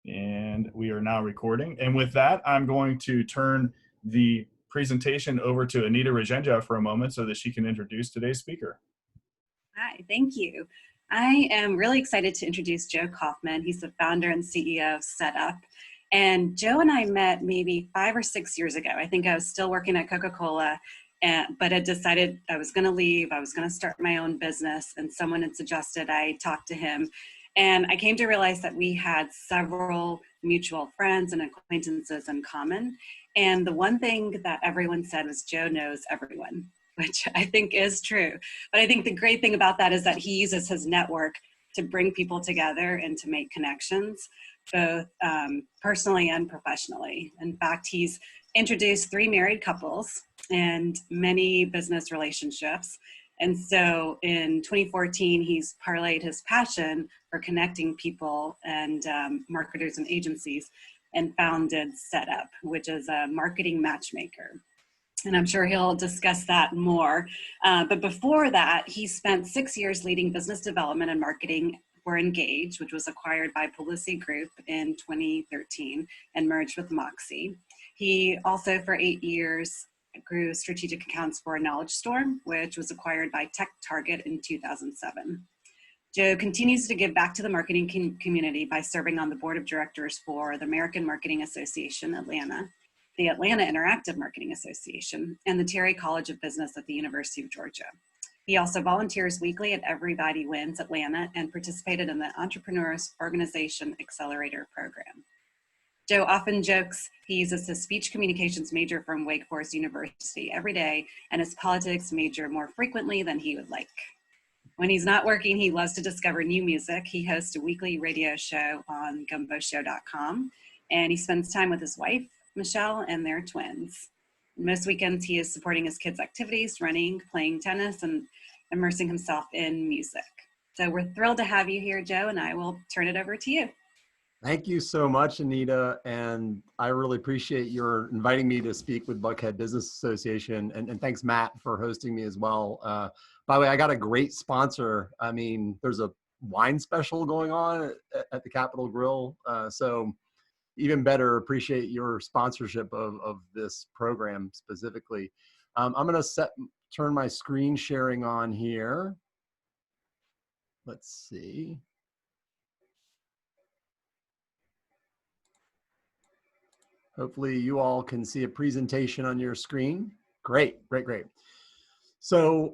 And we are now recording. And with that, I'm going to turn the presentation over to Anita Regenja for a moment so that she can introduce today's speaker. Hi, thank you. I am really excited to introduce Joe Koufman. He's the founder and CEO of Setup. And Joe and I met maybe 5 or 6 years ago. I think I was still working at Coca-Cola, but had decided I was going to leave. I was going to start my own business, and someone had suggested I talk to him. And I came to realize that we had several mutual friends and acquaintances in common. And the one thing that everyone said was, Joe knows everyone, which I think is true. But I think the great thing about that is that he uses his network to bring people together and to make connections, both personally and professionally. In fact, he's introduced 3 married couples and many business relationships. And so in 2014, he's parlayed his passion for connecting people and marketers and agencies and founded Setup, which is a marketing matchmaker. And I'm sure he'll discuss that more. But before that, he spent 6 years leading business development and marketing for Engage, which was acquired by Publicity Group in 2013 and merged with Moxie. He also, for 8 years, grew strategic accounts for Knowledge Storm, which was acquired by Tech Target in 2007. Joe continues to give back to the marketing community by serving on the board of directors for the American Marketing Association Atlanta, the Atlanta Interactive Marketing Association, and the Terry College of Business at the University of Georgia. He also volunteers weekly at Everybody Wins Atlanta and participated in the Entrepreneurs Organization Accelerator Program. Joe often jokes he uses his speech communications major from Wake Forest University every day and his politics major more frequently than he would like. When he's not working, he loves to discover new music. He hosts a weekly radio show on gumboshow.com, and he spends time with his wife, Michelle, and their twins. Most weekends, he is supporting his kids' activities, running, playing tennis, and immersing himself in music. So we're thrilled to have you here, Joe, and I will turn it over to you. Thank you so much, Anita. And I really appreciate your inviting me to speak with Buckhead Business Association. And thanks, Matt, for hosting me as well. By the way, I got a great sponsor. I mean, there's a wine special going on at the Capitol Grill. So even better, appreciate your sponsorship of this program specifically. I'm going to turn my screen sharing on here. Let's see. Hopefully you all can see a presentation on your screen. Great. So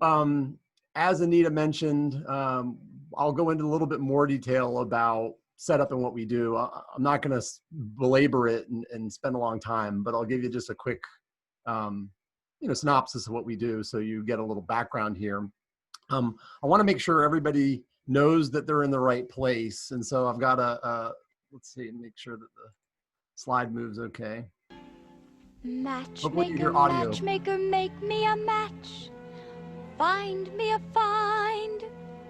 as Anita mentioned, I'll go into a little bit more detail about Setup and what we do. I'm not going to belabor it and spend a long time, but I'll give you just a quick synopsis of what we do so you get a little background here. I want to make sure everybody knows that they're in the right place. And so I've got let's see, make sure that the slide moves okay. Matchmaker, matchmaker, make me a match. Find me a find.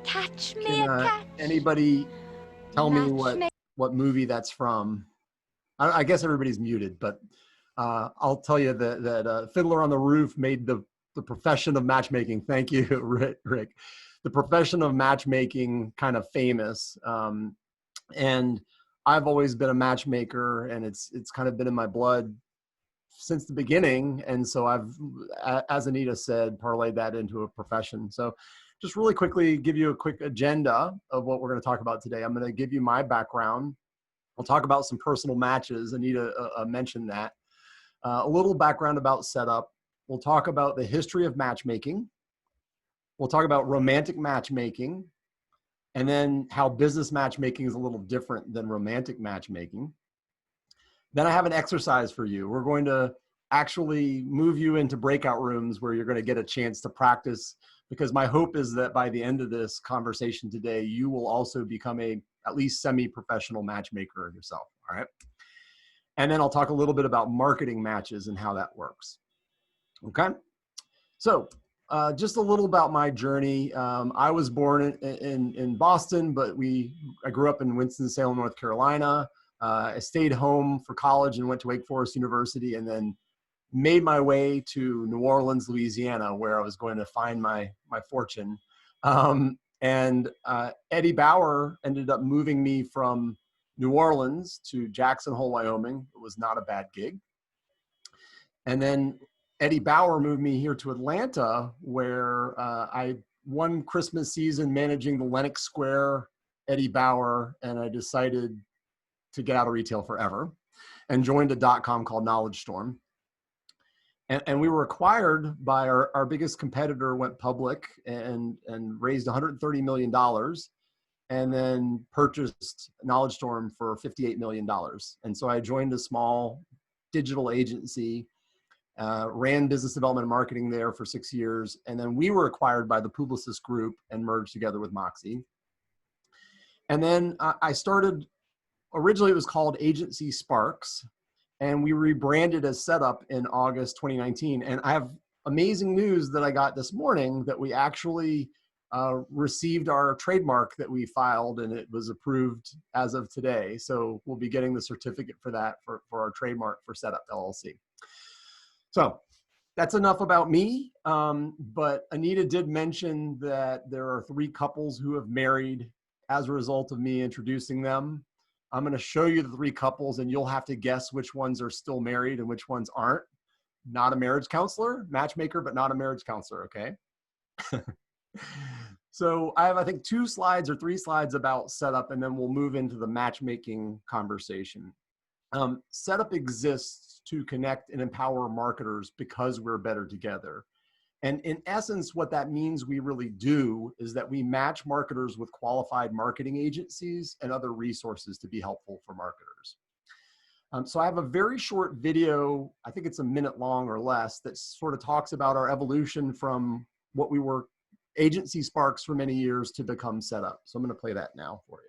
Catch me a catch. Anybody tell me what movie that's from? I guess everybody's muted, but I'll tell you that Fiddler on the Roof made the profession of matchmaking. Thank you, Rick. The profession of matchmaking kind of famous. And I've always been a matchmaker, and it's kind of been in my blood since the beginning. And so I've, as Anita said, parlayed that into a profession. So just really quickly give you a quick agenda of what we're going to talk about today. I'm going to give you my background. I'll talk about some personal matches. Anita mentioned that. A little background about Setup. We'll talk about the history of matchmaking. We'll talk about romantic matchmaking. And then how business matchmaking is a little different than romantic matchmaking. Then I have an exercise for you. We're going to actually move you into breakout rooms where you're going to get a chance to practice, because my hope is that by the end of this conversation today, you will also become at least semi-professional matchmaker yourself, all right? And then I'll talk a little bit about marketing matches and how that works, okay? So just a little about my journey. I was born in Boston, but I grew up in Winston-Salem, North Carolina. I stayed home for college and went to Wake Forest University, and then made my way to New Orleans, Louisiana, where I was going to find my fortune. And Eddie Bauer ended up moving me from New Orleans to Jackson Hole, Wyoming. It was not a bad gig. And then Eddie Bauer moved me here to Atlanta, where I one Christmas season managing the Lenox Square Eddie Bauer, and I decided to get out of retail forever and joined a .com called Knowledge Storm. And we were acquired by our biggest competitor, went public and raised $130 million, and then purchased Knowledge Storm for $58 million. And so I joined a small digital agency, ran business development and marketing there for 6 years. And then we were acquired by the Publicis Group and merged together with Moxie. And then I started, originally it was called Agency Sparks, and we rebranded as Setup in August 2019. And I have amazing news that I got this morning that we actually received our trademark that we filed, and it was approved as of today. So we'll be getting the certificate for that for our trademark for Setup LLC. So that's enough about me. But Anita did mention that there are 3 couples who have married as a result of me introducing them. I'm going to show you the 3 couples, and you'll have to guess which ones are still married and which ones aren't. Not a marriage counselor, matchmaker, but not a marriage counselor, okay? So I have, I think, 2 slides or 3 slides about Setup, and then we'll move into the matchmaking conversation. Setup exists to connect and empower marketers because we're better together. And in essence, what that means we really do is that we match marketers with qualified marketing agencies and other resources to be helpful for marketers. So I have a very short video, I think it's a minute long or less, that sort of talks about our evolution from what we were Agency Sparks for many years to become Setup. So I'm going to play that now for you.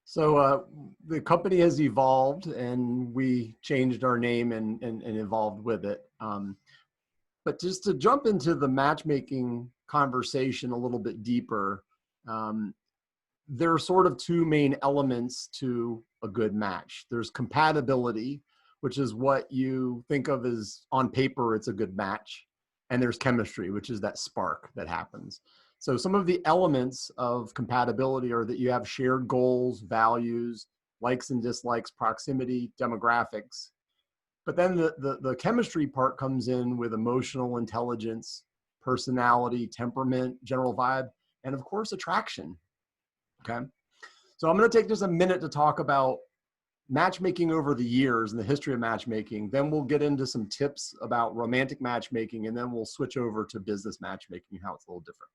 So the company has evolved, and we changed our name and evolved with it. But just to jump into the matchmaking conversation a little bit deeper, there are sort of 2 main elements to a good match. There's compatibility, which is what you think of as on paper, it's a good match. And there's chemistry, which is that spark that happens. So some of the elements of compatibility are that you have shared goals, values, likes and dislikes, proximity, demographics. But then the chemistry part comes in with emotional intelligence, personality, temperament, general vibe, and of course, attraction. Okay. So I'm going to take just a minute to talk about matchmaking over the years and the history of matchmaking. Then we'll get into some tips about romantic matchmaking, and then we'll switch over to business matchmaking, how it's a little different.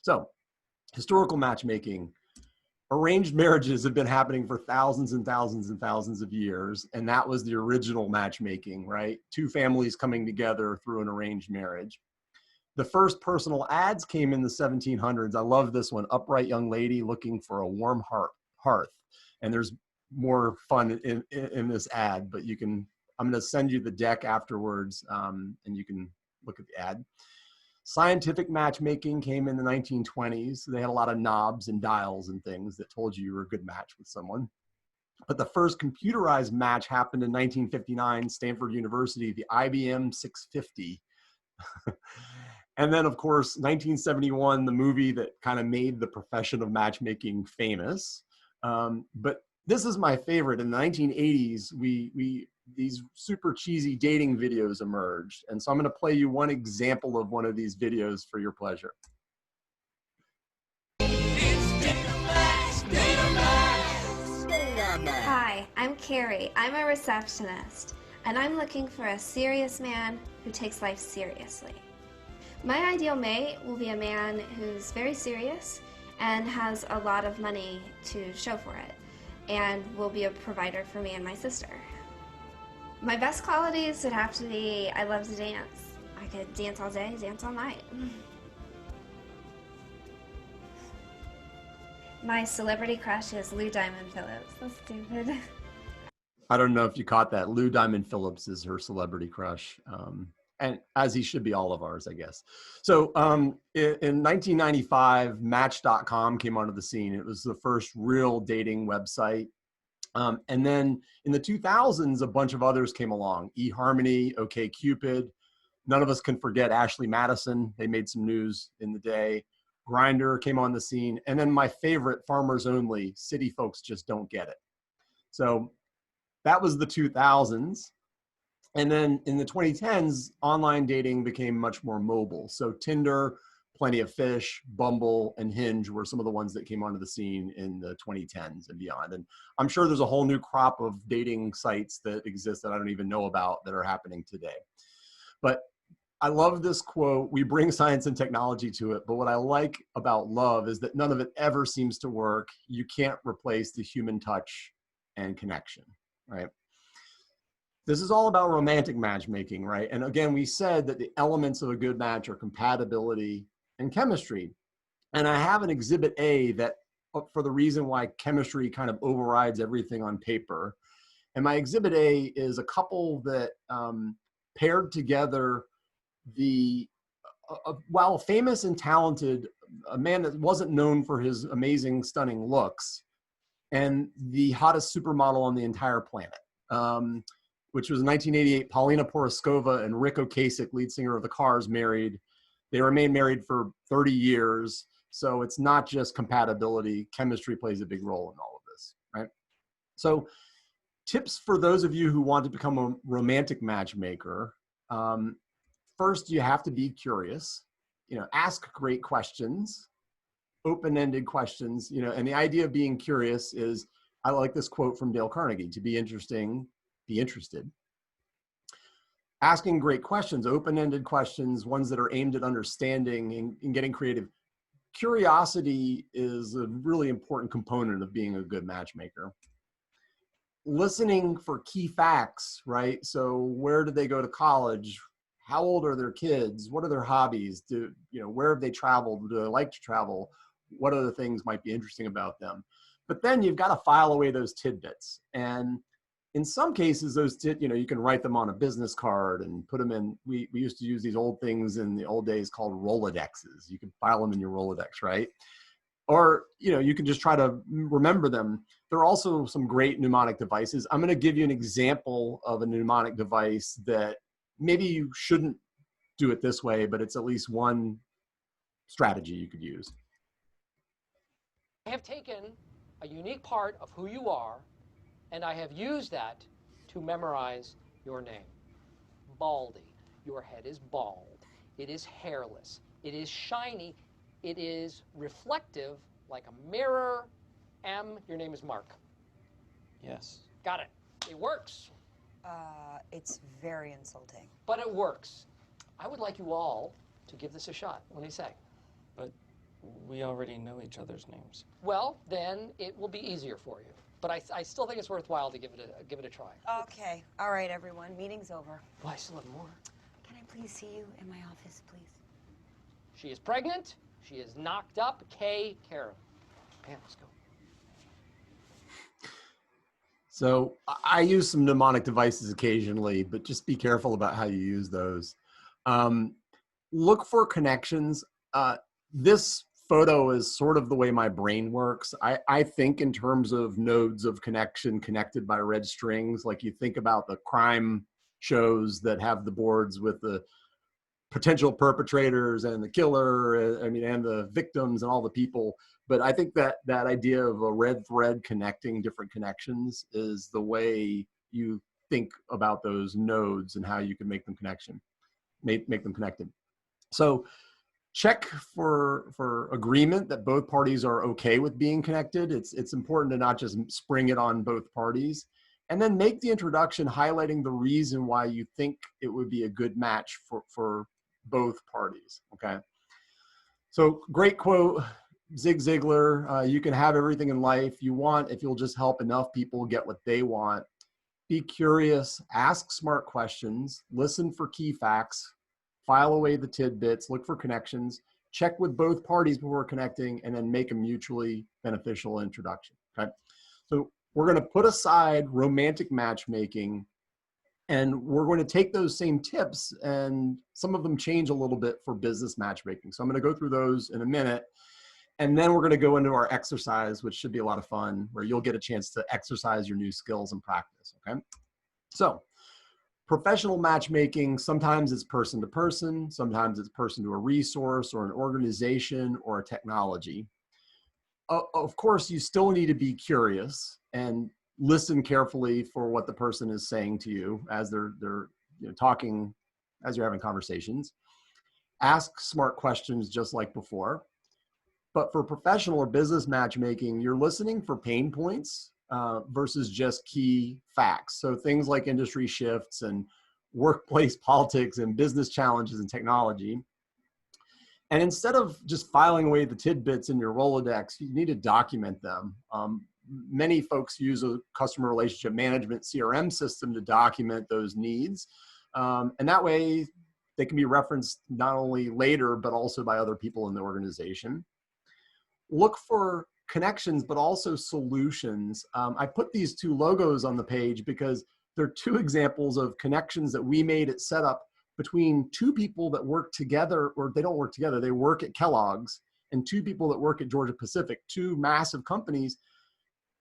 So historical matchmaking, arranged marriages have been happening for thousands and thousands and thousands of years. And that was the original matchmaking, right? 2 families coming together through an arranged marriage. The first personal ads came in the 1700s. I love this one, upright young lady looking for a warm hearth. And there's more fun in this ad, but I'm going to send you the deck afterwards, and you can look at the ad. Scientific matchmaking came in the 1920s. They had a lot of knobs and dials and things that told you were a good match with someone. But the first computerized match happened in 1959, Stanford University, the IBM 650. And then, of course, 1971, the movie that kind of made the profession of matchmaking famous. But this is my favorite. In the 1980s, these super cheesy dating videos emerged. And so I'm going to play you one example of one of these videos for your pleasure. Hi, I'm Carrie. I'm a receptionist, and I'm looking for a serious man who takes life seriously. My ideal mate will be a man who's very serious and has a lot of money to show for it, and will be a provider for me and my sister. My best qualities would have to be I love to dance. I could dance all day, dance all night. My celebrity crush is Lou Diamond Phillips. That's stupid. I don't know if you caught that. Lou Diamond Phillips is her celebrity crush. And as he should be all of ours, I guess. So in 1995, Match.com came onto the scene. It was the first real dating website. And then in the 2000s, a bunch of others came along. eHarmony, OkCupid. None of us can forget Ashley Madison. They made some news in the day. Grindr came on the scene. And then my favorite, Farmers Only, City Folks Just Don't Get It. So that was the 2000s. And then in the 2010s, online dating became much more mobile. So Tinder, Plenty of Fish, Bumble, and Hinge were some of the ones that came onto the scene in the 2010s and beyond. And I'm sure there's a whole new crop of dating sites that exist that I don't even know about that are happening today. But I love this quote. We bring science and technology to it, but what I like about love is that none of it ever seems to work. You can't replace the human touch and connection, right? This is all about romantic matchmaking, right? And again, we said that the elements of a good match are compatibility and chemistry. And I have an exhibit A that for the reason why chemistry kind of overrides everything on paper. And my exhibit A is a couple that paired together while famous and talented, a man that wasn't known for his amazing, stunning looks, and the hottest supermodel on the entire planet. Which was in 1988, Paulina Poroskova and Rick Ocasek, lead singer of the Cars, married. They remained married for 30 years. So it's not just compatibility. Chemistry plays a big role in all of this, right? So tips for those of you who want to become a romantic matchmaker. First, you have to be curious. Ask great questions, open-ended questions. And the idea of being curious is, I like this quote from Dale Carnegie: to be interesting, be interested. Asking great questions, open-ended questions, ones that are aimed at understanding and getting creative. Curiosity is a really important component of being a good matchmaker. Listening for key facts, right? So where did they go to college? How old are their kids? What are their hobbies? Where have they traveled? Do they like to travel? What other things might be interesting about them? But then you've got to file away those tidbits. And in some cases, you can write them on a business card and put them in. We used to use these old things in the old days called Rolodexes. You can file them in your Rolodex, right? Or, you can just try to remember them. There are also some great mnemonic devices. I'm going to give you an example of a mnemonic device that maybe you shouldn't do it this way, but it's at least one strategy you could use. I have taken a unique part of who you are, and I have used that to memorize your name. Baldy. Your head is bald. It is hairless. It is shiny. It is reflective like a mirror. M, your name is Mark. Yes. Got it. It works. It's very insulting. But it works. I would like you all to give this a shot. What do you say? But we already know each other's names. Well, then it will be easier for you. But I still think it's worthwhile to give it a try. Okay. All right, everyone. Meeting's over. Well, I still have more. Can I please see you in my office, please? She is pregnant. She is knocked up. Kay, Karen. Man, let's go. So I use some mnemonic devices occasionally, but just be careful about how you use those. Look for connections. This photo is sort of the way my brain works. I think in terms of nodes of connection connected by red strings. Like you think about the crime shows that have the boards with the potential perpetrators and the killer, and the victims and all the people. But I think that idea of a red thread connecting different connections is the way you think about those nodes and how you can make them make them connected. So check for agreement that both parties are okay with being connected. It's important to not just spring it on both parties. And then make the introduction highlighting the reason why you think it would be a good match for both parties, okay? So great quote, Zig Ziglar, you can have everything in life you want if you'll just help enough people get what they want. Be curious, ask smart questions, listen for key facts, file away the tidbits, look for connections, check with both parties before connecting, and then make a mutually beneficial introduction, okay? So we're gonna put aside romantic matchmaking, and we're going to take those same tips, and some of them change a little bit for business matchmaking. So I'm going to go through those in a minute. And then we're going to go into our exercise, which should be a lot of fun, where you'll get a chance to exercise your new skills and practice, okay? So professional matchmaking, sometimes it's person to person, sometimes it's person to a resource or an organization or a technology. Of course, you still need to be curious and listen carefully for what the person is saying to you as they're talking, as you're having conversations. Ask smart questions just like before. But for professional or business matchmaking, you're listening for pain points versus just key facts. So things like industry shifts and workplace politics and business challenges and technology. And instead of just filing away the tidbits in your Rolodex, you need to document them. Many folks use a customer relationship management CRM system to document those needs. And that way they can be referenced not only later, but also by other people in the organization. Look for connections, but also solutions. I put these two logos on the page because they're two examples of connections that we made at Setup between two people that work together, or they don't work together, they work at Kellogg's, and two people that work at Georgia Pacific, two massive companies.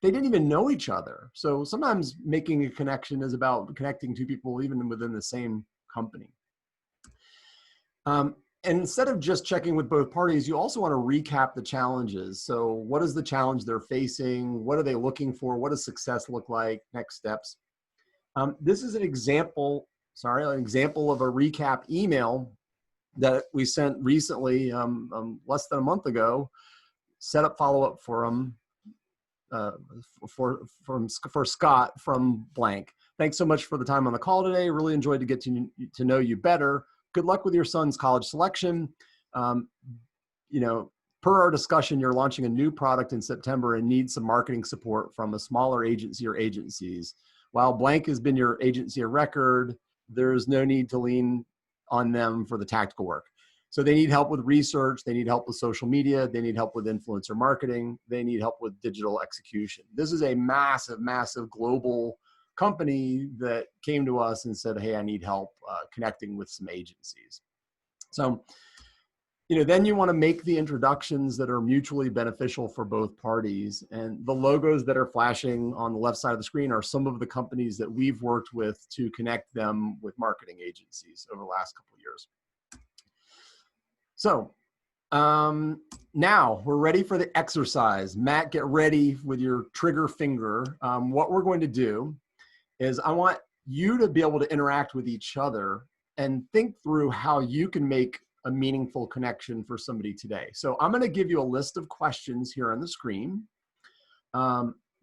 They didn't even know each other. So sometimes making a connection is about connecting two people even within the same company. And instead of just checking with both parties, you also want to recap the challenges. So what is the challenge they're facing? What are they looking for? What does success look like? Next steps. This is an example of a recap email that we sent recently, less than a month ago. Set up follow-up forum for Scott from blank. Thanks so much for the time on the call today. Really enjoyed to get to know you better. Good luck with your son's college selection. Per our discussion, you're launching a new product in September and need some marketing support from a smaller agency or agencies. While blank has been your agency of record, there's no need to lean on them for the tactical work. So they need help with research, they need help with social media, they need help with influencer marketing, they need help with digital execution. This is a massive, massive global company that came to us and said, hey, I need help connecting with some agencies. So, then you want to make the introductions that are mutually beneficial for both parties. And the logos that are flashing on the left side of the screen are some of the companies that we've worked with to connect them with marketing agencies over the last couple of years. So now we're ready for the exercise. Matt, get ready with your trigger finger. What we're going to do is I want you to be able to interact with each other and think through how you can make a meaningful connection for somebody today. So I'm going to give you a list of questions here on the screen.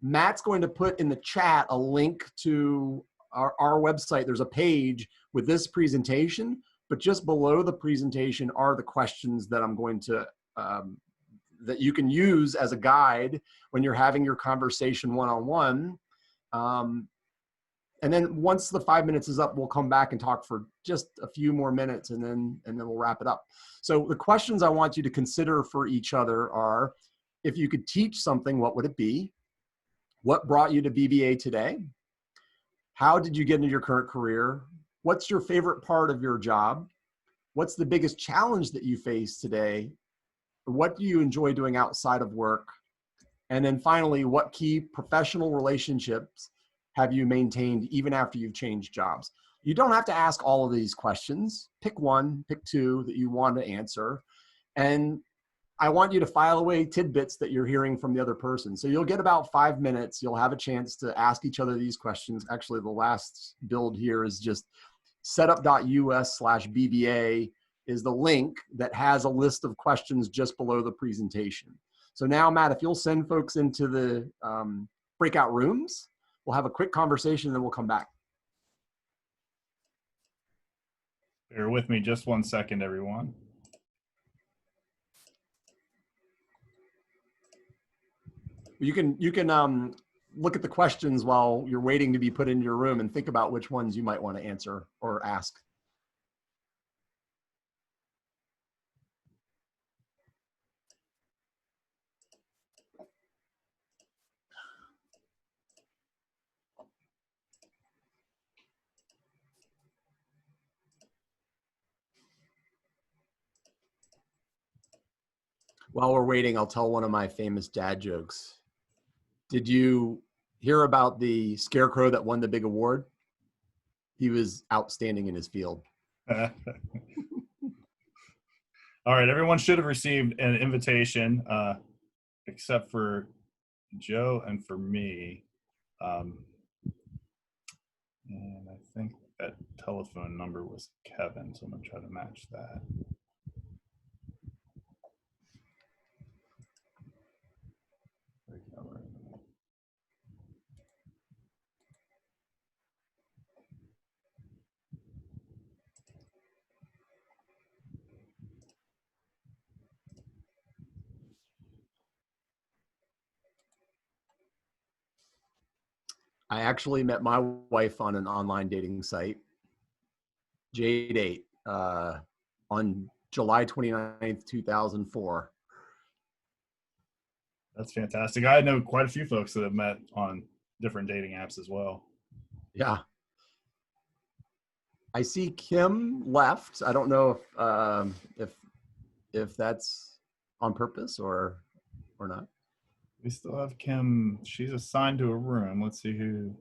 Matt's going to put in the chat a link to our website. There's a page with this presentation, but just below the presentation are the questions that I'm going to, that you can use as a guide when you're having your conversation one-on-one. And then once the 5 minutes is up, we'll come back and talk for just a few more minutes, and then we'll wrap it up. So the questions I want you to consider for each other are, if you could teach something, what would it be? What brought you to BBA today? How did you get into your current career? What's your favorite part of your job? What's the biggest challenge that you face today? What do you enjoy doing outside of work? And then finally, what key professional relationships have you maintained even after you've changed jobs? You don't have to ask all of these questions. Pick one, pick two that you want to answer. And I want you to file away tidbits that you're hearing from the other person. So you'll get about 5 minutes. You'll have a chance to ask each other these questions. Actually, the last build here is just setup.us/BBA is the link that has a list of questions just below the presentation. So now, Matt, if you'll send folks into the breakout rooms, we'll have a quick conversation and then we'll come back. Bear with me just 1 second, everyone. You can look at the questions while you're waiting to be put into your room and think about which ones you might want to answer or ask. While we're waiting, I'll tell one of my famous dad jokes. Did you hear about the scarecrow that won the big award? He was outstanding in his field. All right, everyone should have received an invitation, except for Joe and for me. And I think that telephone number was Kevin, so I'm going to try to match that. I actually met my wife on an online dating site, J8, on July 29th, 2004. That's fantastic. I know quite a few folks that have met on different dating apps as well. Yeah. I see Kim left. I don't know if that's on purpose or not. We still have Kim. She's assigned to a room. Let's see who.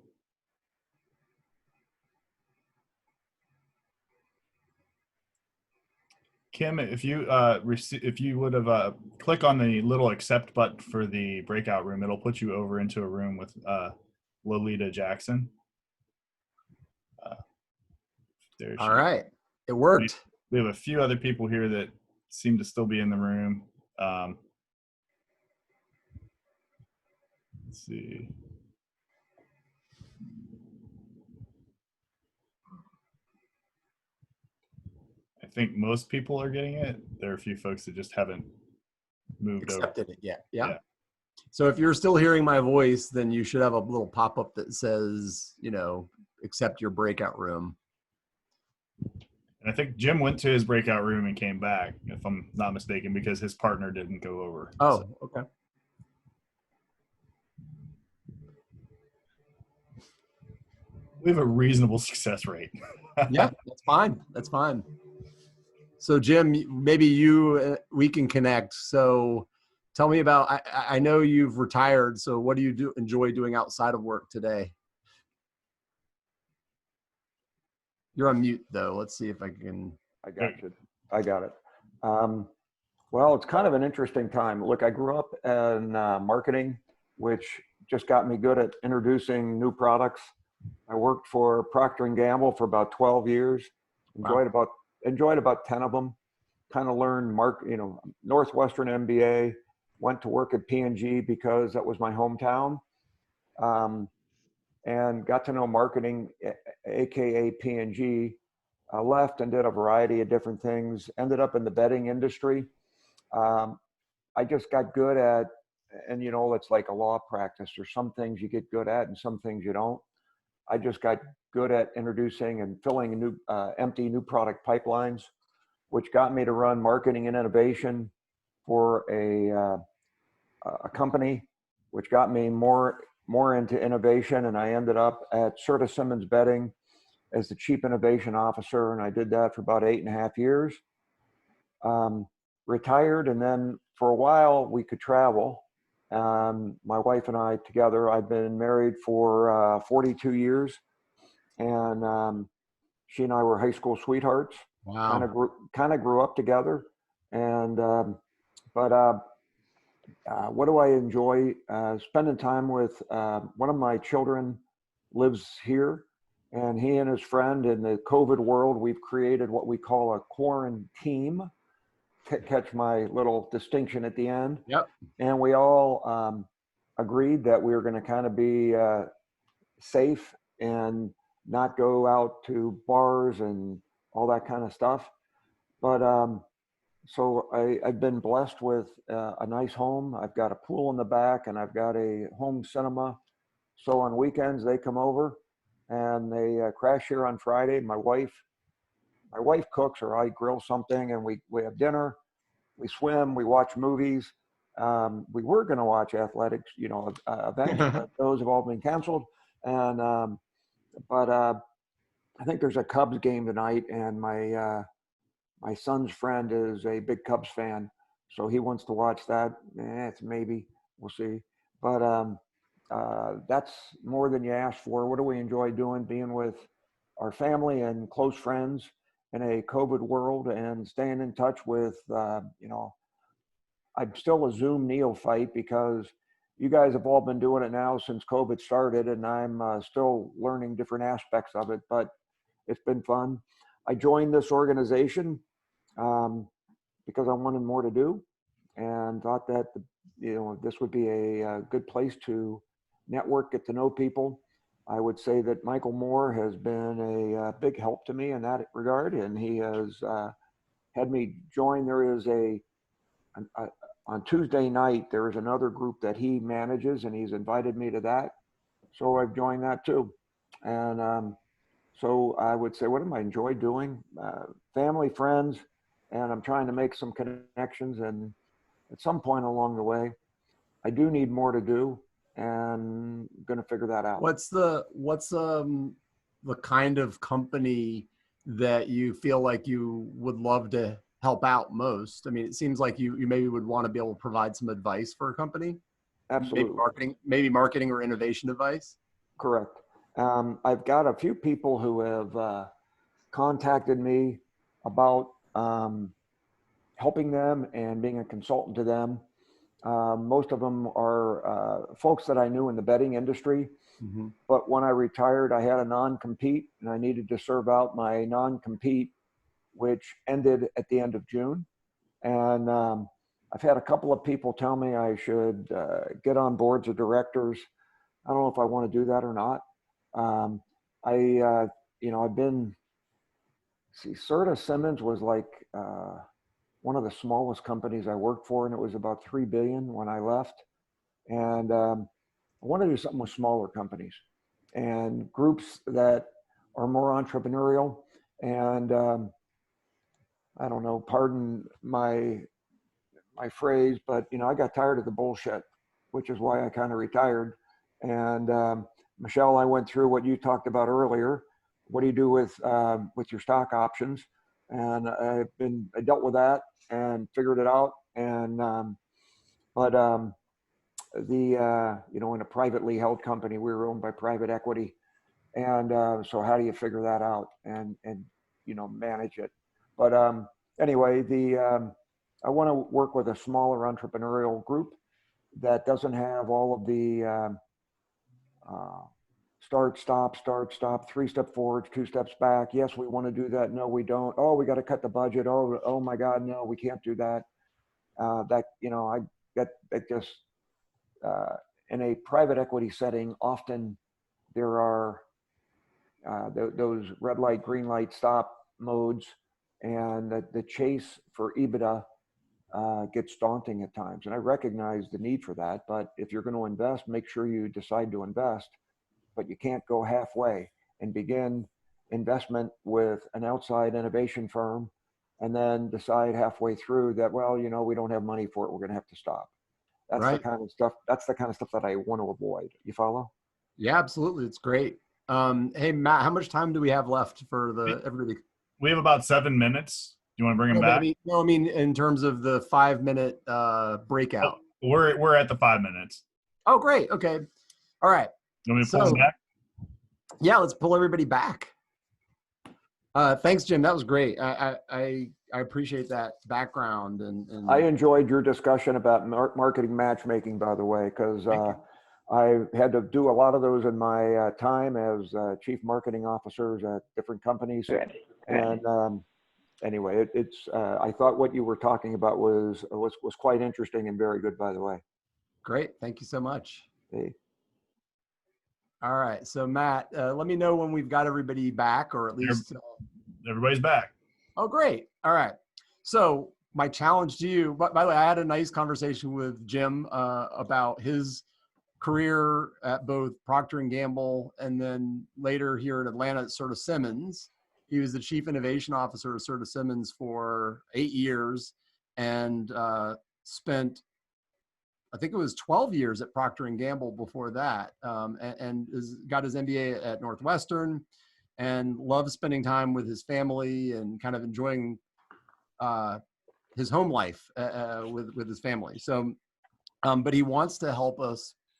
Kim, if you if you would have click on the little accept button for the breakout room, it'll put you over into a room with Lolita Jackson. All right, it worked. We have a few other people here that seem to still be in the room. Let's see. I think most people are getting it. There are a few folks that just haven't moved Accepted over. it yet. Yeah. So if you're still hearing my voice, then you should have a little pop-up that says, accept your breakout room. And I think Jim went to his breakout room and came back, if I'm not mistaken, because his partner didn't go over. Oh, okay. We have a reasonable success rate. Yeah, that's fine. That's fine. So Jim, maybe we can connect. So tell me about, I know you've retired. So what do you enjoy doing outside of work today? You're on mute though. Let's see if I can. I got you. I got it. Well, it's kind of an interesting time. Look, I grew up in marketing, which just got me good at introducing new products. I worked for Procter & Gamble for about 12 years. Enjoyed about 10 of them. Kind of learned Northwestern MBA. Went to work at P&G because that was my hometown, and got to know marketing, aka P&G. Left and did a variety of different things. Ended up in the bedding industry. I just got good at, and it's like a law practice. There's some things you get good at and some things you don't. I just got good at introducing and filling empty new product pipelines, which got me to run marketing and innovation for a company, which got me more into innovation. And I ended up at Serta Simmons Bedding as the Chief Innovation Officer, and I did that for about 8.5 years. Retired, and then for a while we could travel. My wife and I together, I've been married for 42 years, and she and I were high school sweethearts. Wow. Kind of grew up together, and what do I enjoy? Spending time with one of my children lives here, and he and his friend in the COVID world, we've created what we call a quarantine. Catch my little distinction at the end. Yep. And we all agreed that we were going to kind of be safe and not go out to bars and all that kind of stuff. But so I've been blessed with a nice home. I've got a pool in the back, and I've got a home cinema. So on weekends they come over, and they crash here on Friday. My wife cooks, or I grill something, and we have dinner. We swim. We watch movies. We were going to watch athletics, events, but those have all been canceled. And but I think there's a Cubs game tonight, and my son's friend is a big Cubs fan, so he wants to watch that. It's maybe, we'll see. But that's more than you asked for. What do we enjoy doing? Being with our family and close friends in a COVID world, and staying in touch with, I'm still a Zoom neophyte because you guys have all been doing it now since COVID started, and I'm still learning different aspects of it, but it's been fun. I joined this organization because I wanted more to do, and thought that this would be a good place to network, get to know people. I would say that Michael Moore has been a big help to me in that regard, and he has had me join. There is on Tuesday night, there is another group that he manages, and he's invited me to that. So I've joined that too. And so I would say, what do I enjoy doing? Family, friends, and I'm trying to make some connections. And at some point along the way, I do need more to do, and I'm going to figure that out. What's the kind of company that you feel like you would love to help out most? I mean, it seems like you maybe would want to be able to provide some advice for a company. Absolutely. Maybe marketing or innovation advice. Correct. I've got a few people who have contacted me about helping them and being a consultant to them. Most of them are folks that I knew in the betting industry. Mm-hmm. But when I retired, I had a non-compete, and I needed to serve out my non-compete, which ended at the end of June. And I've had a couple of people tell me I should get on boards of directors. I don't know if I want to do that or not. I've been, Serta Simmons was like one of the smallest companies I worked for, and it was about $3 billion when I left. And I want to do something with smaller companies and groups that are more entrepreneurial. And I don't know, pardon my phrase, but I got tired of the bullshit, which is why I kind of retired. And Michelle, I went through what you talked about earlier. What do you do with your stock options? And I dealt with that and figured it out. And in a privately held company, we were owned by private equity. And so how do you figure that out and manage it? But anyway, I want to work with a smaller entrepreneurial group that doesn't have all of the start, stop, 3 steps forward, 2 steps back. Yes, we want to do that. No, we don't. Oh, we got to cut the budget. Oh my God, no, we can't do that. In a private equity setting, often there are those red light, green light, stop modes, and the chase for EBITDA gets daunting at times. And I recognize the need for that, but if you're going to invest, make sure you decide to invest, but you can't go halfway and begin investment with an outside innovation firm and then decide halfway through that, well, we don't have money for it, we're going to have to stop. That's right. That's the kind of stuff that I want to avoid. You follow? Yeah, absolutely. It's great. Hey, Matt, how much time do we have left for everybody? We have about 7 minutes. Do you want to bring him back? No, I mean, in terms of the 5-minute breakout. Oh, we're at the 5 minutes. Oh, great. Okay. All right. You want me to pull him back? Yeah, let's pull everybody back. Thanks, Jim. That was great. I appreciate that background. And I enjoyed your discussion about marketing matchmaking, by the way, because I had to do a lot of those in my time as chief marketing officers at different companies. Good. And anyway, I thought what you were talking about was quite interesting and very good, by the way. Great. Thank you so much. Hey. All right. So Matt, let me know when we've got everybody back, or at least everybody's back. Oh, great. All right. So my challenge to you, by the way, I had a nice conversation with Jim about his career at both Procter & Gamble and then later here in Atlanta at Serta Simmons. He was the chief innovation officer at Serta Simmons for 8 years and spent, I think it was 12 years at Procter & Gamble before that, and got his MBA at Northwestern and loves spending time with his family and kind of enjoying his home life with his family. So, but he wants to help a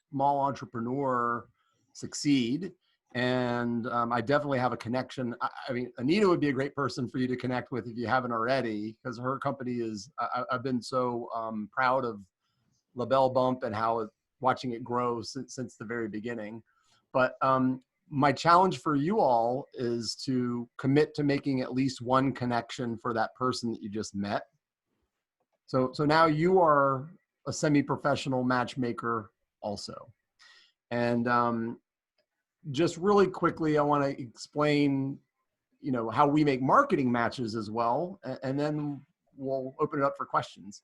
small entrepreneur succeed. And I definitely have a connection. I mean, Anita would be a great person for you to connect with if you haven't already, because her company is, I've been so proud of LaBelle Bump and how watching it grow since the very beginning. But my challenge for you all is to commit to making at least one connection for that person that you just met. So now you are a semi-professional matchmaker also. And just really quickly, I want to explain, how we make marketing matches as well, and then we'll open it up for questions.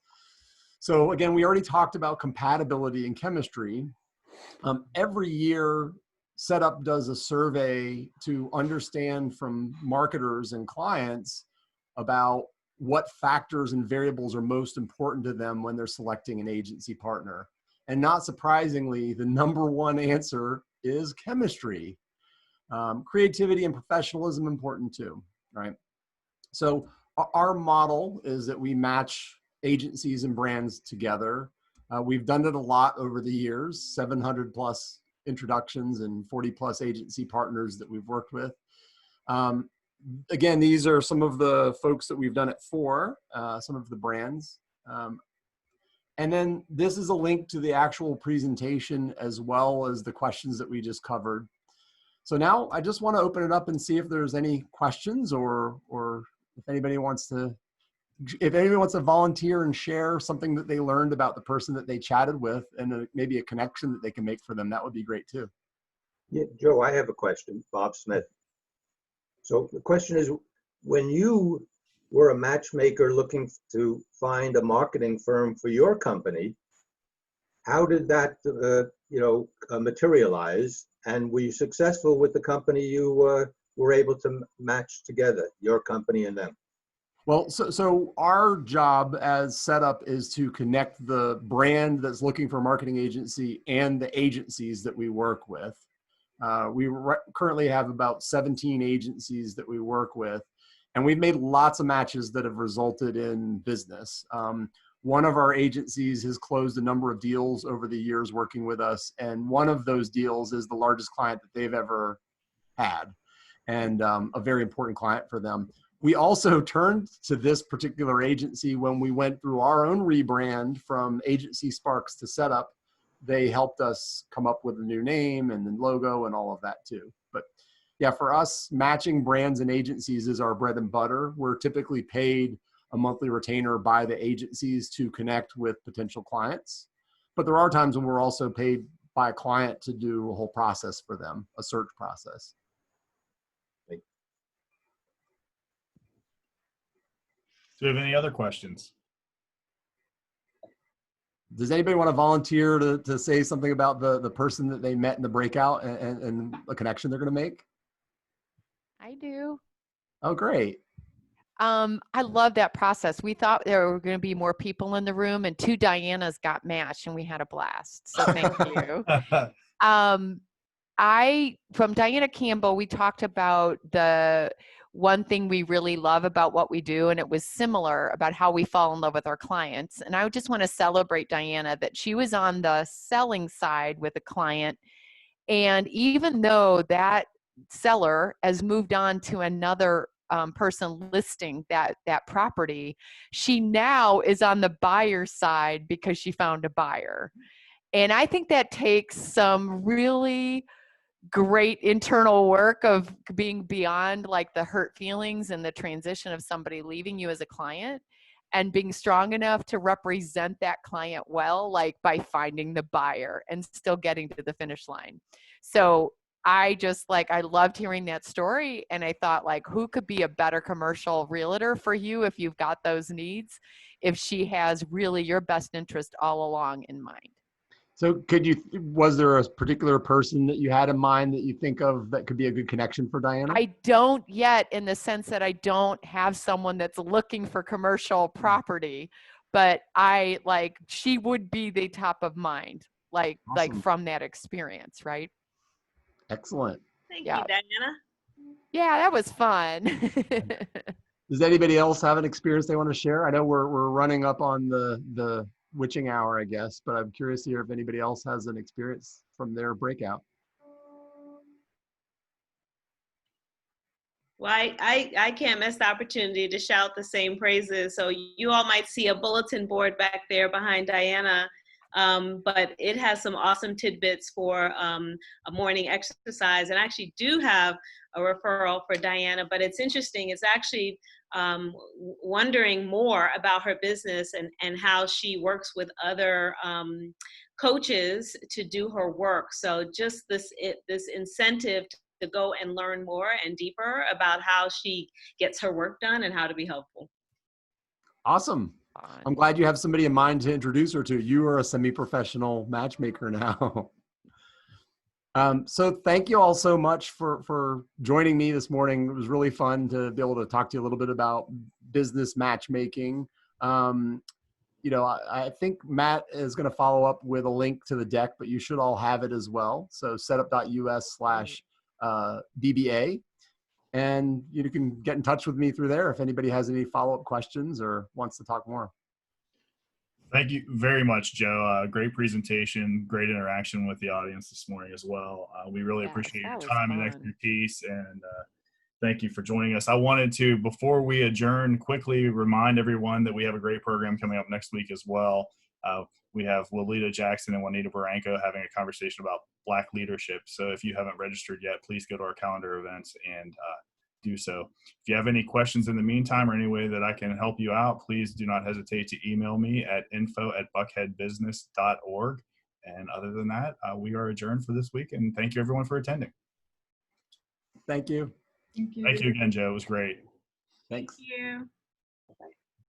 So again, we already talked about compatibility and chemistry. Every year, Setup does a survey to understand from marketers and clients about what factors and variables are most important to them when they're selecting an agency partner. And not surprisingly, the number one answer is chemistry. Creativity and professionalism important too, right? So our model is that we match agencies and brands together. We've done it a lot over the years, 700 plus introductions and 40 plus agency partners that we've worked with. Again, these are some of the folks that we've done it for, some of the brands. And then this is a link to the actual presentation as well as the questions that we just covered. So now I just want to open it up and see if there's any questions or if anybody wants to volunteer and share something that they learned about the person that they chatted with and maybe a connection that they can make for them. That would be great too. Yeah, Joe, I have a question. Bob Smith. So the question is, when you were a matchmaker looking to find a marketing firm for your company, how did that, materialize? And were you successful with the company you were able to match together, your company and them? Well, so our job as Setup is to connect the brand that's looking for a marketing agency and the agencies that we work with. We currently have about 17 agencies that we work with, and we've made lots of matches that have resulted in business. One of our agencies has closed a number of deals over the years working with us, and one of those deals is the largest client that they've ever had, and a very important client for them. We also turned to this particular agency when we went through our own rebrand from Agency Sparks to Setup. They helped us come up with a new name and the logo and all of that too. But yeah, for us, matching brands and agencies is our bread and butter. We're typically paid a monthly retainer by the agencies to connect with potential clients. But there are times when we're also paid by a client to do a whole process for them, a search process. Do you have any other questions? Does anybody want to volunteer to say something about the person that they met in the breakout and the connection they're going to make? I do. Oh, great. I love that process. We thought there were going to be more people in the room, and 2 Dianas got matched, and we had a blast. So thank you. From Diana Campbell, we talked about the one thing we really love about what we do, and it was similar about how we fall in love with our clients. And I just want to celebrate Diana that she was on the selling side with a client, and even though that seller has moved on to another person listing that property, she now is on the buyer side because she found a buyer. And I think that takes some really great internal work of being beyond like the hurt feelings and the transition of somebody leaving you as a client, and being strong enough to represent that client well, like by finding the buyer and still getting to the finish line. So I just like, I loved hearing that story. And I thought, like, who could be a better commercial realtor for you if you've got those needs, if she has really your best interest all along in mind. So was there a particular person that you had in mind that you think of that could be a good connection for Diana? I don't yet, in the sense that I don't have someone that's looking for commercial property, but she would be the top of mind, like from that experience, right? Excellent. Thank Yeah. you, Diana. Yeah, that was fun. Does anybody else have an experience they want to share? I know we're running up on the witching hour, I guess, but I'm curious to hear if anybody else has an experience from their breakout. Well, I can't miss the opportunity to shout the same praises. So you all might see a bulletin board back there behind Diana, but it has some awesome tidbits for a morning exercise. And I actually do have a referral for Diana, but it's interesting. It's actually wondering more about her business and how she works with other coaches to do her work. So just this incentive to go and learn more and deeper about how she gets her work done and how to be helpful. Awesome. I'm glad you have somebody in mind to introduce her to. You are a semi-professional matchmaker now. So thank you all so much for joining me this morning. It was really fun to be able to talk to you a little bit about business matchmaking. I think Matt is going to follow up with a link to the deck, but you should all have it as well. So setup.us/BBA. And you can get in touch with me through there if anybody has any follow-up questions or wants to talk more. Thank you very much, Joe. Great presentation, great interaction with the audience this morning as well. We really appreciate your time and expertise, and thank you for joining us. I wanted to, before we adjourn, quickly remind everyone that we have a great program coming up next week as well. We have Lolita Jackson and Juanita Barranco having a conversation about Black leadership. So if you haven't registered yet, please go to our calendar events and do so. If you have any questions in the meantime or any way that I can help you out, please do not hesitate to email me at info@buckheadbusiness.org. And other than that, we are adjourned for this week. And thank you everyone for attending. Thank you. Thank you again, Joe. It was great. Thanks. Thank you.